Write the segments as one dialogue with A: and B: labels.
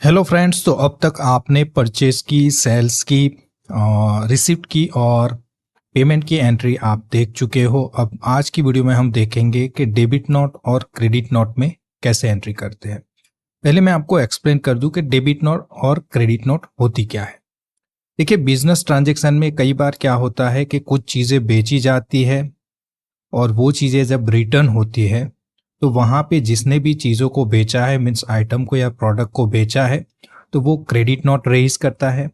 A: Hello friends. तो अब तक आपने परचेज की, सेल्स की, रिसिप्ट की और पेमेंट की एंट्री आप देख चुके हो। अब आज की वीडियो में हम देखेंगे कि डेबिट नोट और क्रेडिट नोट में कैसे एंट्री करते हैं। पहले मैं आपको एक्सप्लेन कर दूं कि डेबिट नोट और क्रेडिट नोट होती क्या है। देखिए, बिजनेस ट्रांजैक्शन में कई बार क्या होता है कि कुछ चीज़ें बेची जाती है और वो चीज़ें जब रिटर्न होती है तो वहाँ पे जिसने भी चीज़ों को बेचा है, मीन्स आइटम को या प्रोडक्ट को बेचा है, तो वो क्रेडिट नोट रेज करता है।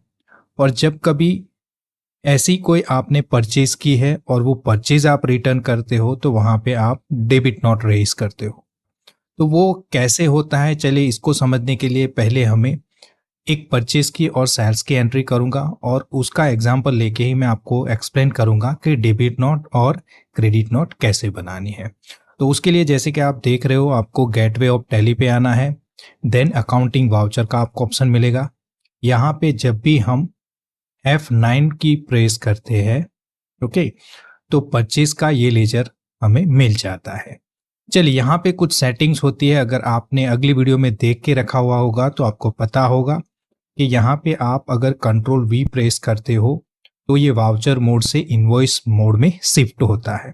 A: और जब कभी ऐसी कोई आपने परचेज की है और वो परचेज आप रिटर्न करते हो तो वहाँ पे आप डेबिट नोट रेज करते हो। तो वो कैसे होता है, चलिए इसको समझने के लिए पहले हमें एक परचेज की और सेल्स की एंट्री करूंगा और उसका एग्जांपल लेके ही मैं आपको एक्सप्लेन करूंगा कि डेबिट नोट और क्रेडिट नोट कैसे बनानी है। तो उसके लिए जैसे कि आप देख रहे हो, आपको गेटवे ऑफ टैली पे आना है। देन अकाउंटिंग वाउचर का आपको ऑप्शन मिलेगा। यहाँ पे जब भी हम F9 की प्रेस करते हैं, ओके, तो परचेज का ये लेजर हमें मिल जाता है। चलिए, यहाँ पे कुछ सेटिंग्स होती है, अगर आपने अगली वीडियो में देख के रखा हुआ होगा तो आपको पता होगा कि यहाँ पे आप अगर कंट्रोल वी प्रेस करते हो तो ये वाउचर मोड से इनवॉइस मोड में शिफ्ट होता है।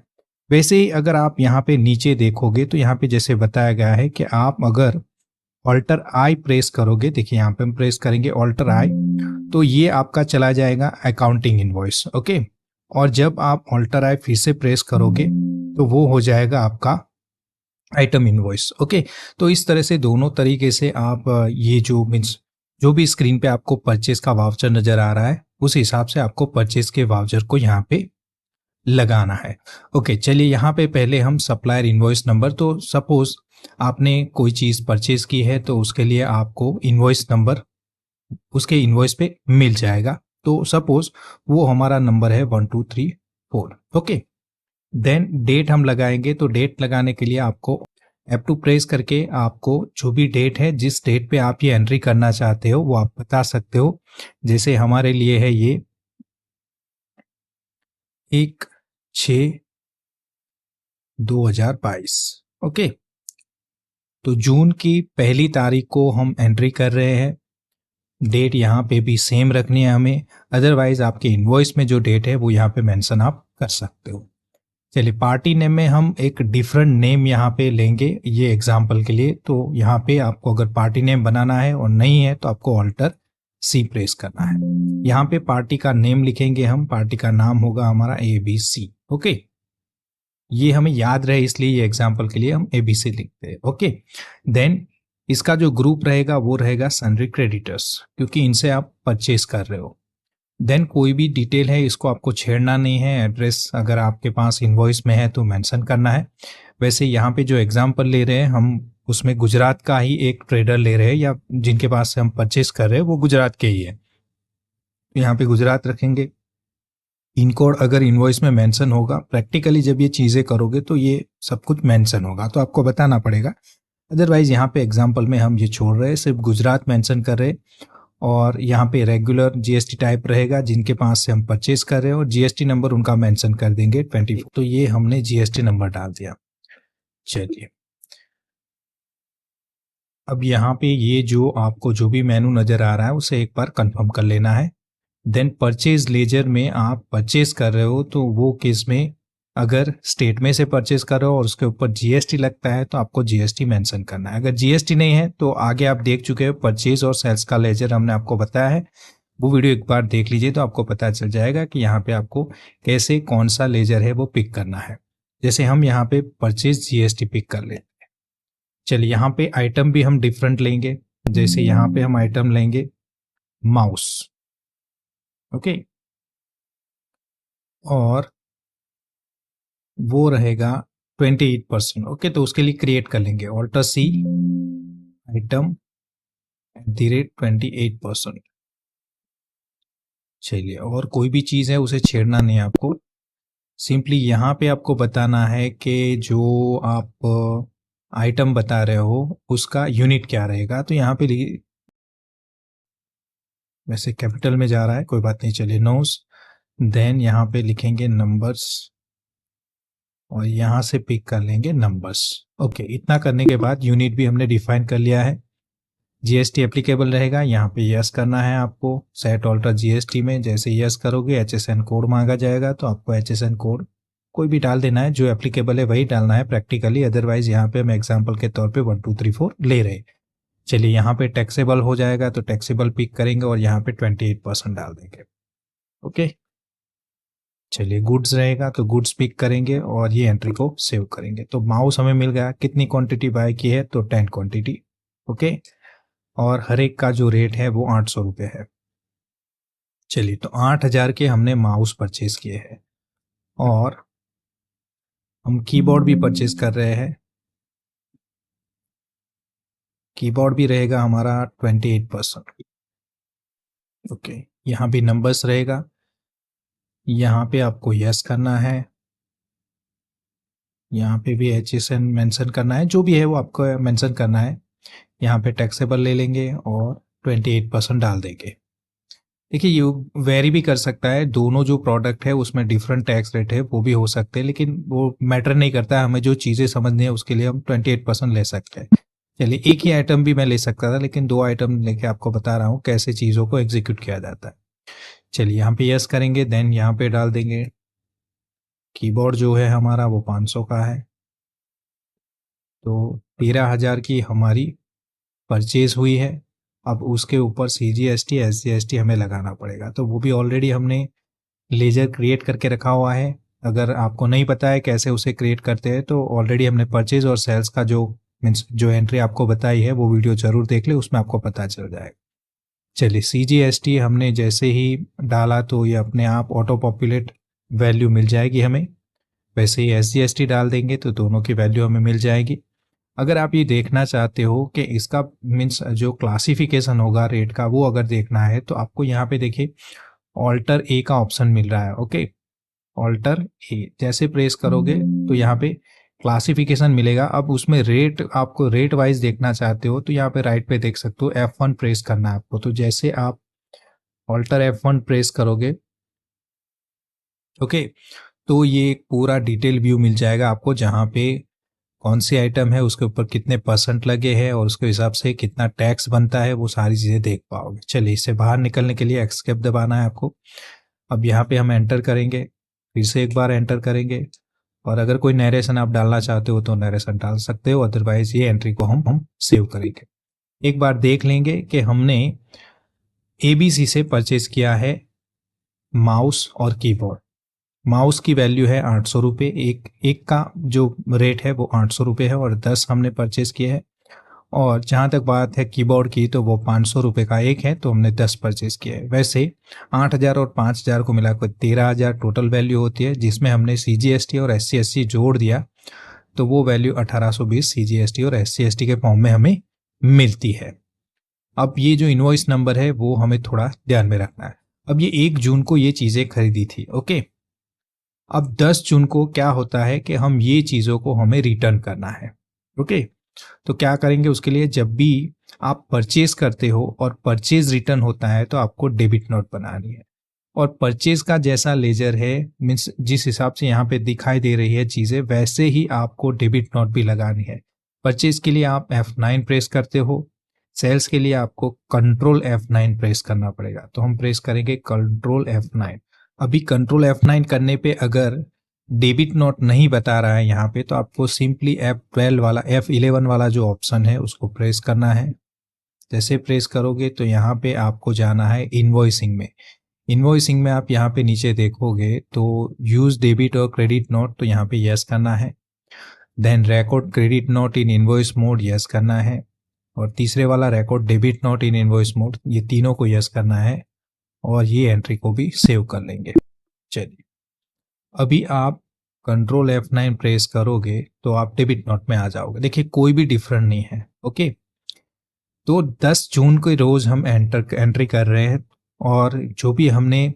A: वैसे ही अगर आप यहाँ पे नीचे देखोगे तो यहाँ पे जैसे बताया गया है कि आप अगर ऑल्टर आई प्रेस करोगे, देखिए यहाँ पे हम प्रेस करेंगे ऑल्टर आई, तो ये आपका चला जाएगा अकाउंटिंग इनवॉइस, ओके। और जब आप ऑल्टर आई फिर से प्रेस करोगे तो वो हो जाएगा आपका आइटम इनवॉइस, ओके। तो इस तरह से दोनों तरीके से आप ये जो मीन्स जो भी स्क्रीन पे आपको परचेज का वाउचर नजर आ रहा है उस हिसाब से आपको परचेज के वाउचर को यहाँ पे लगाना है। ओके, चलिए यहाँ पे पहले हम सप्लायर इनवॉइस नंबर, तो सपोज आपने कोई चीज परचेज की है तो उसके लिए आपको इनवॉइस नंबर उसके इनवॉइस पे मिल जाएगा। तो सपोज वो हमारा नंबर है 1234, ओके। देन डेट हम लगाएंगे, तो डेट लगाने के लिए आपको F2 प्रेस करके आपको जो भी डेट है, जिस डेट पे आप ये एंट्री करना चाहते हो वो आप बता सकते हो। जैसे हमारे लिए है ये 1/6/2022, ओके। तो जून की पहली तारीख को हम एंट्री कर रहे हैं। डेट यहाँ पे भी सेम रखनी है हमें, अदरवाइज आपके इनवॉइस में जो डेट है वो यहाँ पे मेंशन आप कर सकते हो। चलिए, पार्टी नेम में हम एक डिफरेंट नेम यहाँ पे लेंगे ये एग्जाम्पल के लिए। तो यहाँ पे आपको अगर पार्टी नेम बनाना है और नहीं है तो आपको ऑल्टर सी प्रेस करना है। यहाँ पे पार्टी का नेम लिखेंगे हम, पार्टी का नाम होगा हमारा ABC, ओके। ये हमें याद रहे इसलिए ये एग्जाम्पल के लिए हम ABC लिखते हैं, ओके। देन इसका जो ग्रुप रहेगा वो रहेगा सन्ड्री क्रेडिटर्स, क्योंकि इनसे आप परचेज कर रहे हो। देन कोई भी डिटेल है इसको आपको छेड़ना नहीं है। एड्रेस अगर आपके पास इनवॉइस में है तो मेंशन करना है। वैसे यहाँ पे जो एग्जांपल ले रहे हैं हम उसमें गुजरात का ही एक ट्रेडर ले रहे हैं, या जिनके पास से हम परचेस कर रहे हैं वो गुजरात के ही है, तो यहाँ पे गुजरात रखेंगे। पिन कोड अगर इनवॉइस में मेंशन होगा, प्रैक्टिकली जब ये चीज़ें करोगे तो ये सब कुछ मेंशन होगा तो आपको बताना पड़ेगा। अदरवाइज यहाँ पे एग्जाम्पल में हम ये छोड़ रहे हैं, सिर्फ गुजरात मेंशन कर रहे हैं। और यहाँ पे रेगुलर जीएसटी टाइप रहेगा जिनके पास से हम परचेज कर रहे हो, और जीएसटी नंबर उनका मेंशन कर देंगे 24। तो ये हमने जीएसटी नंबर डाल दिया। चलिए, अब यहाँ पे ये जो आपको जो भी मेनू नजर आ रहा है उसे एक बार कंफर्म कर लेना है। देन परचेज लेजर में आप परचेज कर रहे हो तो वो केस में अगर स्टेट में से परचेज कर रहे हो और उसके ऊपर जीएसटी लगता है तो आपको जीएसटी मेंशन करना है। अगर जीएसटी नहीं है तो आगे आप देख चुके हो परचेज और सेल्स का लेजर हमने आपको बताया है, वो वीडियो एक बार देख लीजिए तो आपको पता चल जाएगा कि यहाँ पे आपको कैसे कौन सा लेजर है वो पिक करना है। जैसे हम यहाँ पे परचेज जीएसटी पिक कर लेते हैं। चलिए, यहाँ पे आइटम भी हम डिफरेंट लेंगे। जैसे यहाँ पे हम आइटम लेंगे माउस, ओके, और वो रहेगा 28%, ओके। तो उसके लिए क्रिएट कर लेंगे ऑल्टर सी आइटम @28%। चलिए, और कोई भी चीज़ है उसे छेड़ना नहीं है आपको, सिंपली यहाँ पे आपको बताना है कि जो आप आइटम बता रहे हो उसका यूनिट क्या रहेगा। तो यहाँ पे वैसे कैपिटल में जा रहा है, कोई बात नहीं, चलिए नोस। देन यहाँ पे लिखेंगे नंबर्स और यहाँ से पिक कर लेंगे नंबर्स, ओके। इतना करने के बाद यूनिट भी हमने डिफाइन कर लिया है। जीएसटी एप्लीकेबल रहेगा, यहाँ पे यस करना है आपको सेट ऑल्टर जीएसटी में। जैसे यस करोगे एचएसएन कोड मांगा जाएगा, तो आपको एचएसएन कोड कोई भी डाल देना है, जो एप्लीकेबल है वही डालना है प्रैक्टिकली, अदरवाइज यहाँ पे हम एग्जाम्पल के तौर पे 1 2 3 4 ले रहे हैं। चलिए यहाँ पे टैक्सेबल हो जाएगा, तो टैक्सेबल पिक करेंगे और यहाँ पे 28% डाल देंगे। ओके, चलिए गुड्स रहेगा तो गुड्स पिक करेंगे और ये एंट्री को सेव करेंगे। तो माउस हमें मिल गया, कितनी क्वांटिटी बाय की है, तो 10 क्वांटिटी। ओके, और हर एक का जो रेट है वो 800 रुपये है। चलिए, तो 8000 के हमने माउस परचेज किए हैं और हम कीबोर्ड भी परचेज कर रहे हैं। कीबोर्ड भी रहेगा हमारा 28%। ओके, यहाँ भी नंबर्स रहेगा, यहाँ पे आपको यस करना है, यहाँ पे भी HSN मेंशन करना है, जो भी है वो आपको मेंशन करना है। यहाँ पे टैक्सेबल ले लेंगे और 28% डाल देंगे। देखिए, ये वेरी भी कर सकता है, दोनों जो प्रोडक्ट है उसमें डिफरेंट टैक्स रेट है, वो भी हो सकते हैं, लेकिन वो मैटर नहीं करता है, हमें जो चीज़ें समझनी है उसके लिए हम 28% ले सकते हैं। चलिए, एक ही आइटम भी मैं ले सकता था, लेकिन 2 आइटम लेके आपको बता रहा हूँ कैसे चीज़ों को एग्जीक्यूट किया जाता है। चलिए, यहाँ पे यस करेंगे, देन यहाँ पे डाल देंगे कीबोर्ड जो है हमारा वो 500 का है, तो 13,000 की हमारी परचेज हुई है। अब उसके ऊपर CGST SGST हमें लगाना पड़ेगा, तो वो भी ऑलरेडी हमने लेजर क्रिएट करके रखा हुआ है। अगर आपको नहीं पता है कैसे उसे क्रिएट करते हैं, तो ऑलरेडी हमने परचेज और सेल्स का जो मीन्स जो एंट्री आपको बताई है वो वीडियो जरूर देख ले, उसमें आपको पता चल जाएगा। चलिए, CGST हमने जैसे ही डाला तो ये अपने आप ऑटो पॉपुलेट वैल्यू मिल जाएगी हमें। वैसे ही SGST डाल देंगे तो दोनों की वैल्यू हमें मिल जाएगी। अगर आप ये देखना चाहते हो कि इसका मीन्स जो क्लासिफिकेशन होगा रेट का, वो अगर देखना है तो आपको यहाँ पे देखिए ऑल्टर ए का ऑप्शन मिल रहा है। ओके, ऑल्टर ए जैसे प्रेस करोगे तो यहाँ पे क्लासिफिकेशन मिलेगा। अब उसमें रेट, आपको रेट वाइज देखना चाहते हो तो यहाँ पे राइट पे देख सकते हो, F1 प्रेस करना है आपको। तो जैसे आप ऑल्टर F1 प्रेस करोगे, ओके, तो ये पूरा डिटेल व्यू मिल जाएगा आपको, जहाँ पे कौन सी आइटम है, उसके ऊपर कितने % लगे हैं और उसके हिसाब से कितना टैक्स बनता है, वो सारी चीज़ें देख पाओगे। चलिए, इससे बाहर निकलने के लिए एस्केप दबाना है आपको। अब यहाँ पे हम एंटर करेंगे, फिर से एक बार एंटर करेंगे, और अगर कोई नरेशन आप डालना चाहते हो तो नरेशन डाल सकते हो, अदरवाइज ये एंट्री को हम सेव करेंगे। एक बार देख लेंगे कि हमने ABC से परचेज किया है माउस और कीबोर्ड। माउस की वैल्यू है 800 रुपये, एक का जो रेट है वो 800 रुपये है और 10 हमने परचेज किए हैं। और जहाँ तक बात है कीबोर्ड की, तो वो 500 रुपये का एक है, तो हमने 10 परचेज किया है। वैसे 8,000 और 5,000 को मिलाकर 13,000 टोटल वैल्यू होती है, जिसमें हमने CGST और SCST जोड़ दिया तो वो वैल्यू 1820 CGST और SCST के फॉर्म में हमें मिलती है। अब ये जो इनवॉइस नंबर है वो हमें थोड़ा ध्यान में रखना है। अब ये 1 जून को ये चीज़ें खरीदी थी। ओके, अब 10 जून को क्या होता है कि हम ये चीज़ों को हमें रिटर्न करना है। ओके, तो क्या करेंगे उसके लिए, जब भी आप परचेज करते हो और परचेज रिटर्न होता है तो आपको डेबिट नोट बनानी है। और परचेज का जैसा लेजर है, मीन्स जिस हिसाब से यहाँ पे दिखाई दे रही है चीज़ें, वैसे ही आपको डेबिट नोट भी लगानी है। परचेज के लिए आप F9 प्रेस करते हो, सेल्स के लिए आपको कंट्रोल F9 प्रेस करना पड़ेगा। तो हम प्रेस करेंगे कंट्रोल F9। अभी कंट्रोल F9 करने पे अगर डेबिट नोट नहीं बता रहा है यहाँ पे, तो आपको सिंपली F12 वाला, F11 वाला जो ऑप्शन है उसको प्रेस करना है। जैसे प्रेस करोगे तो यहाँ पे आपको जाना है इनवॉइसिंग में। इनवॉइसिंग में आप यहाँ पे नीचे देखोगे तो यूज डेबिट और क्रेडिट नोट, तो यहाँ पे यस करना है। Then record credit note in invoice mode, yes करना है। और तीसरे वाला record debit note in invoice mode, ये तीनों को यस करना है और ये एंट्री को भी सेव कर लेंगे। चलिए, अभी आप कंट्रोल F9 प्रेस करोगे तो आप डेबिट नोट में आ जाओगे। देखिए, कोई भी डिफरेंट नहीं है। ओके, तो 10 जून के रोज हम एंट्री कर रहे हैं, और जो भी हमने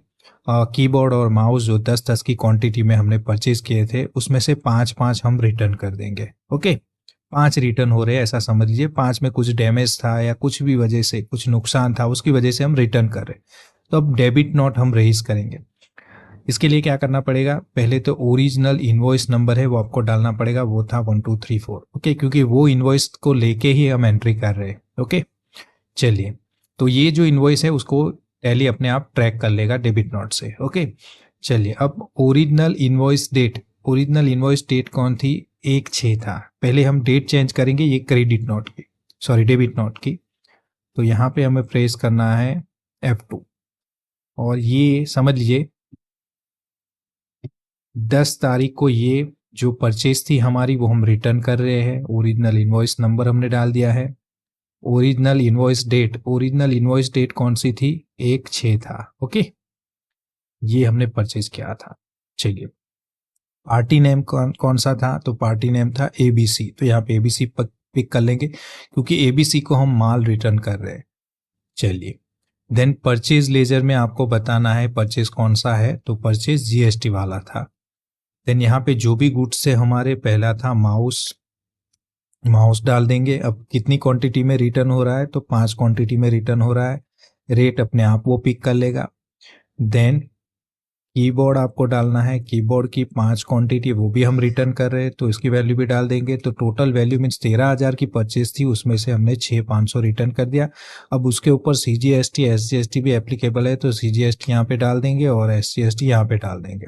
A: कीबोर्ड और माउस जो 10-10 की क्वांटिटी में हमने परचेज किए थे, उसमें से 5-5 हम रिटर्न कर देंगे। ओके, 5 रिटर्न हो रहे हैं, ऐसा समझ लीजिए। 5 में कुछ डैमेज था या कुछ भी वजह से कुछ नुकसान था, उसकी वजह से हम रिटर्न कर रहे हैं। तो अब डेबिट नोट हम रेज करेंगे। इसके लिए क्या करना पड़ेगा, पहले तो ओरिजिनल इनवॉइस नंबर है वो आपको डालना पड़ेगा, वो था 1234। ओके, क्योंकि वो इनवॉइस को लेके ही हम एंट्री कर रहे हैं। ओके, चलिए, तो ये जो इनवॉइस है उसको टैली अपने आप ट्रैक कर लेगा डेबिट नोट से। ओके, चलिए अब ओरिजिनल इनवॉइस डेट कौन थी? 1/6 था। पहले हम डेट चेंज करेंगे, ये क्रेडिट नोट की, सॉरी डेबिट नोट की। तो यहाँ पे हमें प्रेस करना है F2 और ये समझ लीजिए 10 तारीख को ये जो परचेज थी हमारी वो हम रिटर्न कर रहे हैं। ओरिजिनल इनवॉइस नंबर हमने डाल दिया है। ओरिजिनल इनवॉइस डेट कौन सी थी? 1/6 था। ओके, ये हमने परचेज किया था। चलिए, पार्टी नेम कौन सा था? तो पार्टी नेम था ABC। तो यहाँ पे ABC पिक कर लेंगे क्योंकि ABC को हम माल रिटर्न कर रहे हैं। चलिए, देन परचेज लेजर में आपको बताना है परचेज कौन सा है, तो परचेज GST वाला था। देन यहाँ पे जो भी गुड्स से हमारे पहला था माउस डाल देंगे। अब कितनी क्वांटिटी में रिटर्न हो रहा है? तो 5 क्वांटिटी में रिटर्न हो रहा है। रेट अपने आप वो पिक कर लेगा। देन कीबोर्ड आपको डालना है, कीबोर्ड की 5 क्वांटिटी वो भी हम रिटर्न कर रहे हैं तो इसकी वैल्यू भी डाल देंगे। तो टोटल वैल्यू मीन्स 13,000 की परचेज थी, उसमें से हमने 6,500 रिटर्न कर दिया। अब उसके ऊपर CGST SGST भी एप्लीकेबल है तो CGST यहाँ पे डाल देंगे और SGST यहाँ पे डाल देंगे।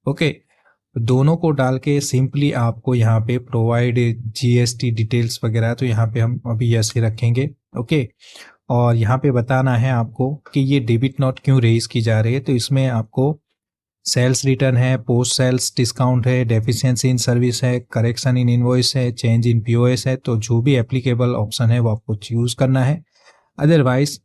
A: ओके, दोनों को डाल के सिंपली आपको यहाँ पे प्रोवाइड GST डिटेल्स वगैरह, तो यहाँ पे हम अभी ऐसे रखेंगे। ओके, और यहाँ पे बताना है आपको कि ये डेबिट नोट क्यों रेज की जा रही है। तो इसमें आपको सेल्स रिटर्न है, पोस्ट सेल्स डिस्काउंट है, डेफिशिएंसी इन सर्विस है, करेक्शन इन इनवॉइस है, चेंज इन POS है। तो जो भी एप्लीकेबल ऑप्शन है वो आपको चूज करना है। अदरवाइज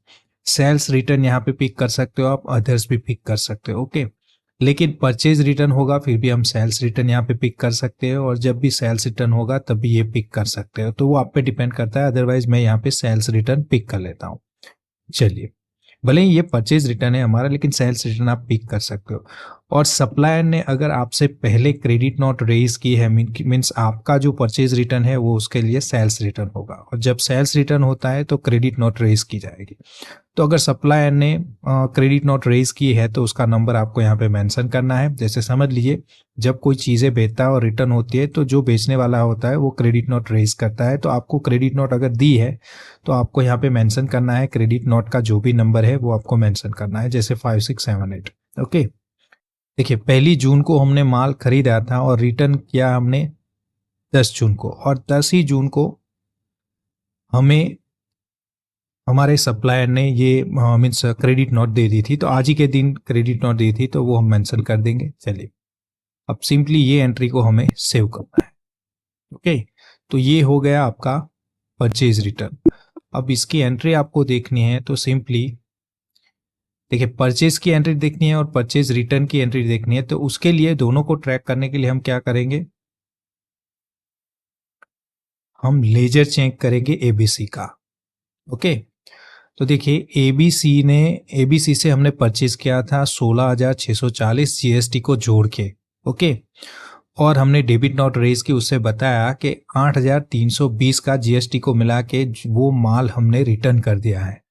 A: सेल्स रिटर्न यहाँ पे पिक कर सकते हो आप, अदर्स भी पिक कर सकते हो। ओके, लेकिन परचेज रिटर्न होगा फिर भी हम सेल्स रिटर्न यहाँ पे पिक कर सकते हो और जब भी सेल्स रिटर्न होगा तब भी ये पिक कर सकते हो। तो वो आप पे डिपेंड करता है। अदरवाइज मैं यहाँ पे सेल्स रिटर्न पिक कर लेता हूँ। चलिए, भले ही ये परचेज रिटर्न है हमारा लेकिन सेल्स रिटर्न आप पिक कर सकते हो। और सप्लायर ने अगर आपसे पहले क्रेडिट नोट रेज की है मीन्स आपका जो परचेज रिटर्न है वो उसके लिए सेल्स रिटर्न होगा और जब सेल्स रिटर्न होता है तो क्रेडिट नोट रेज की जाएगी। तो अगर सप्लायर ने क्रेडिट नोट रेज की है तो उसका नंबर आपको यहाँ पे मेंशन करना है। जैसे समझ लीजिए जब कोई चीज़ें बेचता है और रिटर्न होती है तो जो बेचने वाला होता है वो क्रेडिट नोट रेज करता है। तो आपको क्रेडिट नोट अगर दी है तो आपको यहाँ पे मेंशन करना है क्रेडिट नोट का जो भी नंबर है वो आपको मेंशन करना है, जैसे 5678। ओके, देखिए 1 जून को हमने माल खरीदा था और रिटर्न किया हमने 10 जून को और 10 जून को हमें हमारे सप्लायर ने ये मीन्स क्रेडिट नोट दे दी थी। तो आज ही के दिन क्रेडिट नोट दी थी तो वो हम मेंशन कर देंगे। चलिए, अब सिंपली ये एंट्री को हमें सेव करना है। ओके, तो ये हो गया आपका परचेज रिटर्न। अब इसकी एंट्री आपको देखनी है तो सिंपली देखिए परचेज की एंट्री देखनी है और परचेज रिटर्न की एंट्री देखनी है। तो उसके लिए दोनों को ट्रैक करने के लिए हम क्या करेंगे, हम लेजर चेक करेंगे ABC का। ओके, तो देखिए ABC से हमने परचेज किया था 16,640 GST को जोड़ के। ओके, और हमने डेबिट नोट रेज की, उससे बताया कि 8,320 का GST को मिला के वो माल हमने रिटर्न कर दिया है।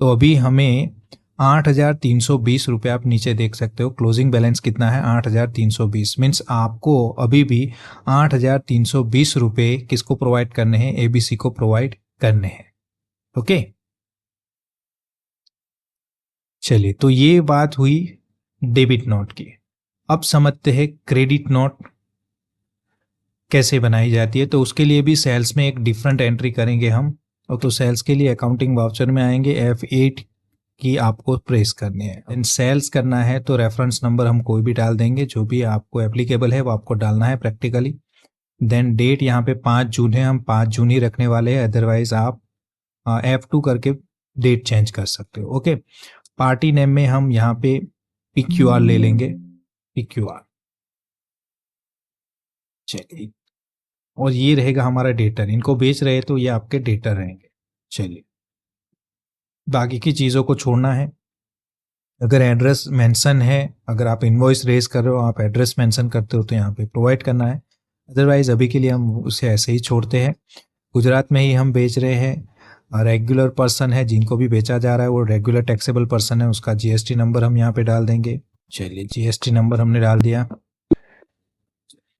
A: तो अभी हमें 8,320 रुपये, आप नीचे देख सकते हो क्लोजिंग बैलेंस कितना है 8,320। मीन्स आपको अभी भी 8,320 रुपये किसको प्रोवाइड करने हैं? ABC को प्रोवाइड करने हैं। ओके, चलिए, तो ये बात हुई डेबिट नोट की। अब समझते हैं क्रेडिट नोट कैसे बनाई जाती है। तो उसके लिए भी सेल्स में एक डिफरेंट एंट्री करेंगे हम। और तो सेल्स के लिए अकाउंटिंग वाउचर में आएंगे, F8 की आपको प्रेस करनी है। इन सेल्स करना है तो रेफरेंस नंबर हम कोई भी डाल देंगे, जो भी आपको एप्लीकेबल है वो आपको डालना है प्रैक्टिकली। देन डेट यहाँ पे 5 जून है, हम 5 जून ही रखने वाले हैं। अदरवाइज आप F2 करके डेट चेंज कर सकते हो। ओके, पार्टी नेम में हम यहाँ पे PQR ले लेंगे, PQR। चलिए, और ये रहेगा हमारा डेटर। इनको बेच रहे तो ये आपके डेटर रहेंगे। चलिए, बाकी की चीज़ों को छोड़ना है। अगर एड्रेस मेंशन है, अगर आप इनवॉइस रेज कर रहे हो, आप एड्रेस मेंशन करते हो तो यहाँ पे प्रोवाइड करना है। अदरवाइज अभी के लिए हम उसे ऐसे ही छोड़ते हैं। गुजरात में ही हम बेच रहे हैं। रेगुलर पर्सन है, जिनको भी बेचा जा रहा है वो रेगुलर टैक्सेबल पर्सन है, उसका GST नंबर हम यहाँ पे डाल देंगे। चलिए, GST नंबर हमने डाल दिया।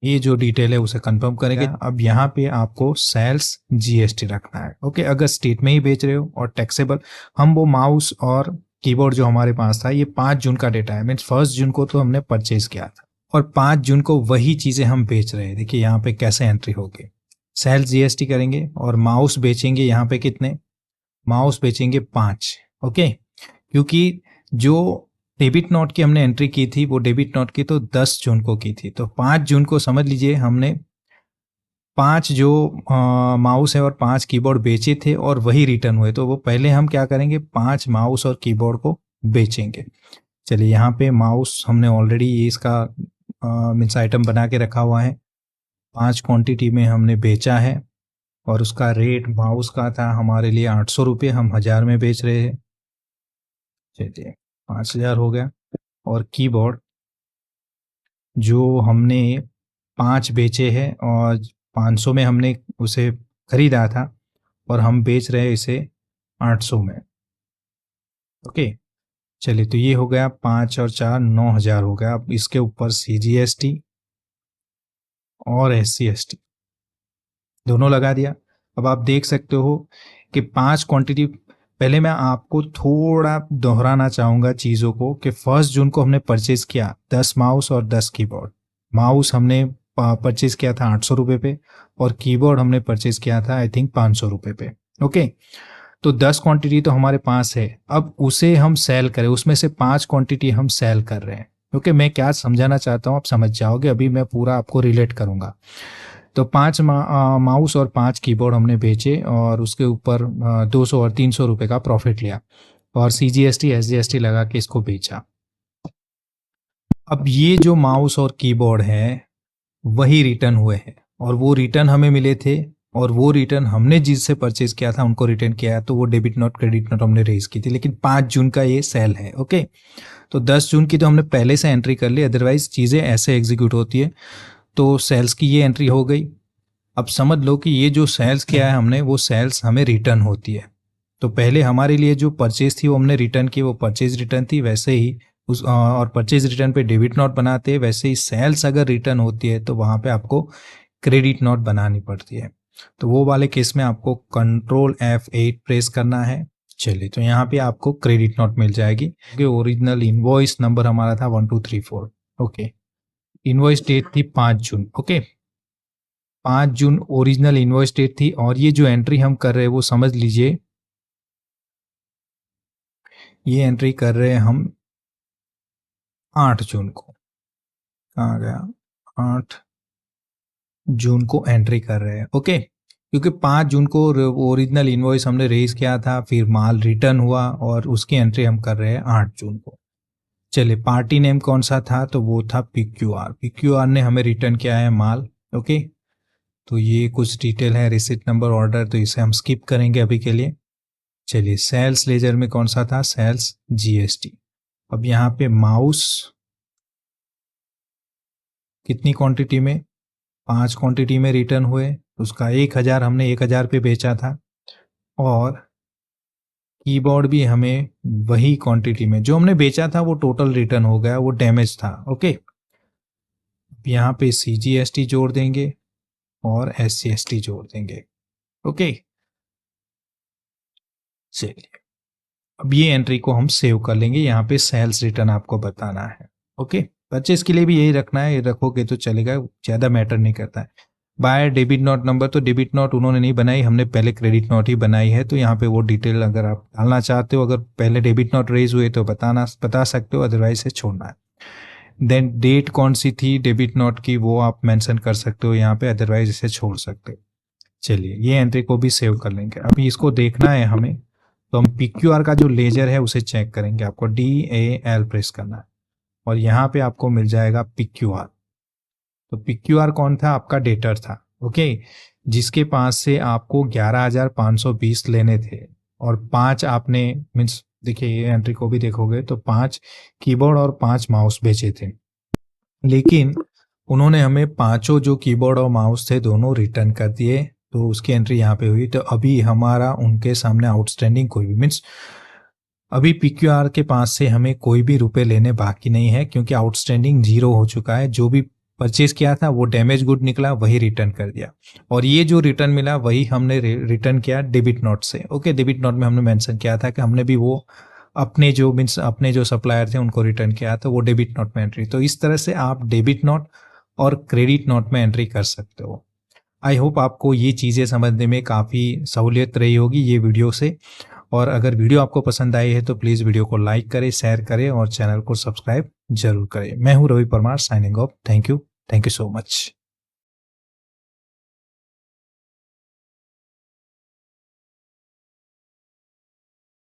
A: ये जो डिटेल है उसे कंफर्म करेंगे। अब यहाँ पे आपको सेल्स जीएसटी रखना है। ओके, अगर स्टेट में ही बेच रहे हो और टैक्सेबल, हम वो माउस और कीबोर्ड जो हमारे पास था ये 5 जून का डेटा है, मीन्स 1 जून को तो हमने परचेज किया था और 5 जून को वही चीज़ें हम बेच रहे हैं। देखिए यहाँ पे कैसे एंट्री होगी, सेल्स जीएसटी करेंगे और माउस बेचेंगे यहाँ पे कितने, माउस बेचेंगे 5। ओके, क्योंकि जो डेबिट नोट की हमने एंट्री की थी वो डेबिट नोट की तो 10 जून को की थी, तो 5 जून को समझ लीजिए हमने 5 जो माउस है और 5 कीबोर्ड बेचे थे और वही रिटर्न हुए, तो वो पहले हम क्या करेंगे 5 माउस और कीबोर्ड को बेचेंगे। चलिए यहाँ पे माउस हमने ऑलरेडी ये इसका मीन्स आइटम बना के रखा हुआ है, 5 क्वांटिटी में हमने बेचा है और उसका रेट माउस का था हमारे लिए 800 रुपये, हम 1000 में बेच रहे हैं। चलिए 5000 हो गया। और कीबोर्ड जो हमने 5 बेचे हैं और 500 में हमने उसे खरीदा था और हम बेच रहे हैं इसे 800 में। ओके, चलिए तो ये हो गया 5 और 4 9000 हो गया। अब इसके ऊपर CGST और SCST दोनों लगा दिया। अब आप देख सकते हो कि 5 क्वांटिटी, पहले मैं आपको थोड़ा दोहराना चाहूँगा चीज़ों को कि 1 जून को हमने परचेज़ किया 10 माउस और 10 कीबोर्ड। माउस हमने परचेज़ किया था 800 रुपये पे और कीबोर्ड हमने परचेज़ किया था आई थिंक 500 रुपये पे। ओके, तो 10 क्वांटिटी तो हमारे पास है, अब उसे हम सेल करें, उसमें से 5 क्वांटिटी हम सेल कर रहे हैं। ओके, मैं क्या समझाना चाहता हूँ आप समझ जाओगे, अभी मैं पूरा आपको रिलेट करूँगा। तो 5 माउस और 5 कीबोर्ड हमने बेचे और उसके ऊपर 200 और 300 रुपये का प्रॉफिट लिया और CGST SGST लगा के इसको बेचा। अब ये जो माउस और कीबोर्ड है वही रिटर्न हुए हैं और वो रिटर्न हमें मिले थे और वो रिटर्न हमने जिससे परचेज किया था उनको रिटर्न किया, तो वो डेबिट नोट क्रेडिट नोट हमने रेज की थी, लेकिन 5 जून का ये सेल है। ओके, तो 10 जून की तो हमने पहले से एंट्री कर ली, अदरवाइज चीज़ें ऐसे एग्जीक्यूट होती है। तो सेल्स की ये एंट्री हो गई। अब समझ लो कि ये जो सेल्स किया है हमने वो सेल्स हमें रिटर्न होती है। तो पहले हमारे लिए जो परचेज थी वो हमने रिटर्न की, वो परचेज रिटर्न थी, वैसे ही उस और परचेज रिटर्न पे डेबिट नोट बनाते हैं, वैसे ही सेल्स अगर रिटर्न होती है तो वहाँ पे आपको क्रेडिट नोट बनानी पड़ती है। तो वो वाले केस में आपको कंट्रोल F8 प्रेस करना है। चलिए तो यहाँ पे आपको क्रेडिट नोट मिल जाएगी क्योंकि ओरिजिनल इनवॉइस नंबर हमारा था 1234। ओके, इनवॉइस डेट थी 5 जून। ओके, 5 जून ओरिजिनल इनवॉइस डेट थी और ये जो एंट्री हम कर रहे हैं वो समझ लीजिए ये एंट्री कर रहे हैं हम 8 जून को। कहाँ गया, 8 जून को एंट्री कर रहे हैं। ओके, क्योंकि 5 जून को ओरिजिनल इनवॉइस हमने रेज किया था, फिर माल रिटर्न हुआ और उसकी एंट्री हम कर रहे हैं 8 जून को। चलिए पार्टी नेम कौन सा था, तो वो था PQR। PQR ने हमें रिटर्न किया है माल। ओके, तो ये कुछ डिटेल है, रिसिट नंबर ऑर्डर, तो इसे हम स्किप करेंगे अभी के लिए। चलिए सेल्स लेजर में कौन सा था, सेल्स GST। अब यहाँ पे माउस कितनी क्वांटिटी में, 5 क्वांटिटी में रिटर्न हुए, उसका 1000 हमने 1000 पे बेचा था और कीबोर्ड भी हमें वही क्वांटिटी में जो हमने बेचा था वो टोटल रिटर्न हो गया, वो डैमेज था। ओके, यहाँ पे CGST जोड़ देंगे और SCST जोड़ देंगे। ओके, चलिए अब ये एंट्री को हम सेव कर लेंगे, यहाँ पे सेल्स रिटर्न आपको बताना है। ओके, परचेज के लिए भी यही रखना है, ये रखोगे तो चलेगा, ज़्यादा मैटर नहीं करता है। बाय डेबिट नोट नंबर, तो डेबिट नोट उन्होंने नहीं बनाई, हमने पहले क्रेडिट नोट ही बनाई है, तो यहाँ पे वो डिटेल अगर आप डालना चाहते हो, अगर पहले डेबिट नोट रेज हुए तो बता सकते हो, अदरवाइज से छोड़ना है। देन डेट कौन सी थी डेबिट नोट की वो आप मेंशन कर सकते हो यहाँ पे, अदरवाइज इसे छोड़ सकते हो। चलिए ये एंट्री को भी सेव कर लेंगे। अभी इसको देखना है हमें, तो हम PQR का जो लेजर है उसे चेक करेंगे, आपको DAL प्रेस करना है और यहाँ पे आपको मिल जाएगा PQR। तो PQR कौन था, आपका डेटर था। ओके, जिसके पास से आपको 11,520 लेने थे और 5 आपने मीन्स देखिए ये एंट्री को भी देखोगे तो 5 कीबोर्ड और 5 माउस बेचे थे, लेकिन उन्होंने हमें पांचों जो कीबोर्ड और माउस थे दोनों रिटर्न कर दिए, तो उसकी एंट्री यहाँ पे हुई। तो अभी हमारा उनके सामने आउटस्टैंडिंग कोई भी मीन्स अभी PQR के पास से हमें कोई भी रुपए लेने बाकी नहीं है, क्योंकि आउटस्टैंडिंग 0 हो चुका है। जो भी परचेज किया था वो डैमेज गुड निकला, वही रिटर्न कर दिया। और ये जो रिटर्न मिला वही हमने रिटर्न किया डेबिट नोट से। ओके, डेबिट नोट में हमने मेंशन किया था कि हमने भी वो अपने जो मीन्स अपने जो सप्लायर थे उनको रिटर्न किया था, वो डेबिट नोट में एंट्री। तो इस तरह से आप डेबिट नोट और क्रेडिट नोट में एंट्री कर सकते हो। आई होप आपको ये चीज़ें समझने में काफ़ी सहूलियत रही होगी ये वीडियो से। और अगर वीडियो आपको पसंद आई है तो प्लीज़ वीडियो को लाइक करें, शेयर करें और चैनल को सब्सक्राइब जरूर करें। मैं हूं Ravi Parmar, signing off. Thank you so much.